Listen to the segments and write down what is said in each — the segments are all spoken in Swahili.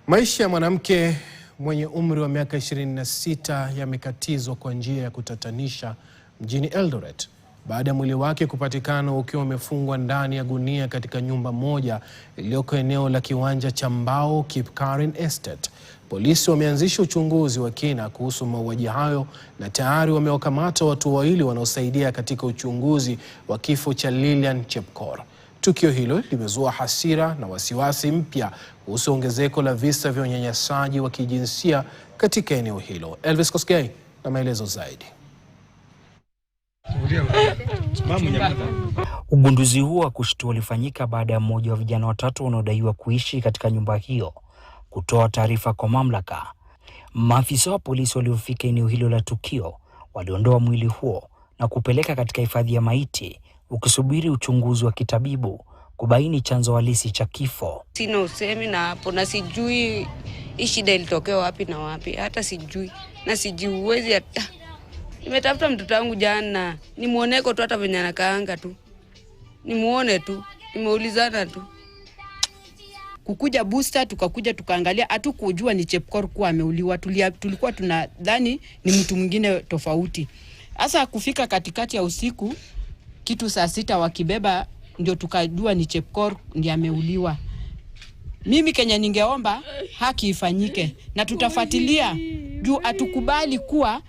Maisha ya mwanamke mwenye umri wa miaka 26 yamekatizwa kwa njia ya kutatanisha mjini Eldoret baada ya mwili wake kupatikana ukiwa umefungwa ndani ya gunia katika nyumba moja iliyoko eneo la kiwanja cha Mbao Kipkaren Estate. Polisi wameanzisha uchunguzi wa kina kuhusu mauaji hayo na tayari wamewakamata watu wawili wanaosaidia katika uchunguzi wa kifo cha Lilian Chepkor. Tukio hilo limezua hasira na wasiwasi mpya kuhusu ongezeko la visa vya unyanyasaji wa kijinsia katika eneo hilo. Elvis Kosgei na maelezo zaidi. Ugunduzi huo wa kushtua ulifanyika baada ya mmoja wa vijana watatu wanaodaiwa kuishi katika nyumba hiyo kutoa taarifa kwa mamlaka. Maafisa wa polisi waliofika eneo hilo la tukio waliondoa mwili huo na kupeleka katika hifadhi ya maiti, ukisubiri uchunguzi wa kitabibu kubaini chanzo halisi cha kifo. Sina usemi na hapo, na sijui shida ilitokea wapi na wapi, hata sijui na sijiwezi hata. Nimetafuta mtoto wangu jana, nimuoneko tu, hata venye anakaanga tu nimuone tu, nimeulizana tu. Kukuja booster tukakuja tukaangalia, hatukujua ni Chepkor kuwa ameuliwa, tulikuwa tunadhani ni mtu mwingine tofauti. Sasa kufika katikati ya usiku kitu saa 6 wakibeba ndio tukajua ni Chepkor ndiye ameuliwa. Mimi Kenya ningeomba haki ifanyike na tutafuatilia juu atukubali kuwa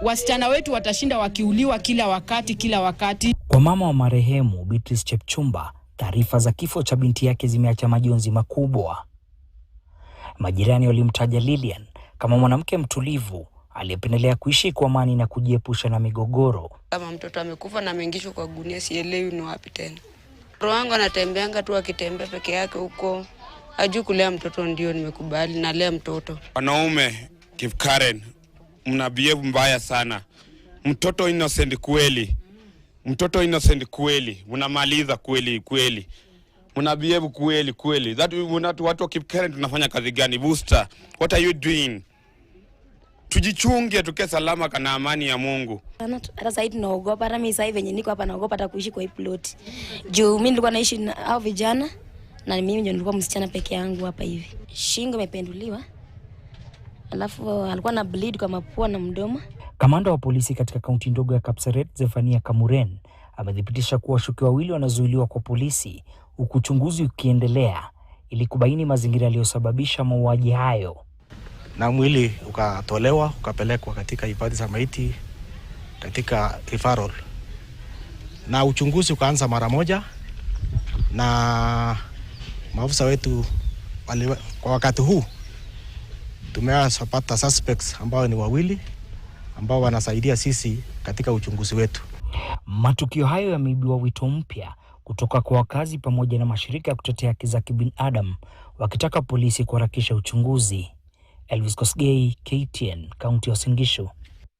wasichana wetu watashinda wakiuliwa kila wakati. Kwa mama wa marehemu Beatrice Chepchumba, taarifa za kifo cha binti yake zimeacha majonzi makubwa. Majirani walimtaja Lilian kama mwanamke mtulivu aliyependelea kuishi kwa amani na kujiepusha na migogoro. Kama mtoto amekufa na ameingishwa kwa gunia, sielewi ni wapi tena. Roho yangu anatembeanga tu, akitembea peke yake huko. Hajui kulea mtoto, ndio nimekubali na lea mtoto. Wanaume Kipkaren mnabievu mbaya sana. Mtoto innocent kweli. Mtoto innocent kweli. Mnamaliza kweli. Mnabievu kweli. Watu wa Kipkaren tunafanya kazi gani? Booster, what are you doing? Tujichunge tuke salama kana amani ya Mungu. Hata zaidi naogopa, hata mimi sasa venye niko hapa naogopa hata kuishi kwa hii plot. Juu mimi nilikuwa naishi na hao vijana na mimi ndio nilikuwa msichana peke yangu hapa hivi. Shingo imependuliwa. Alafu alikuwa na bleed kwa mapua na mdomo. Kamanda wa polisi katika kaunti ndogo ya Kapseret, Zephania Kamuren, amethibitisha kuwa washukiwa wawili wanazuiliwa kwa polisi, huku uchunguzi ukiendelea ili kubaini mazingira yaliyosababisha mauaji hayo. Na mwili ukatolewa ukapelekwa katika hifadhi za maiti katika referral. Na uchunguzi ukaanza mara moja, na maafisa wetu kwa wakati huu tumewapata suspects ambao ni wawili ambao wanasaidia sisi katika uchunguzi wetu. Matukio hayo yameibua wito mpya kutoka kwa wakazi pamoja na mashirika ya kutetea haki za kibinadamu, wakitaka polisi kuharakisha uchunguzi. Elvis Kosgei, KTN, kaunti ya Uasin Gishu.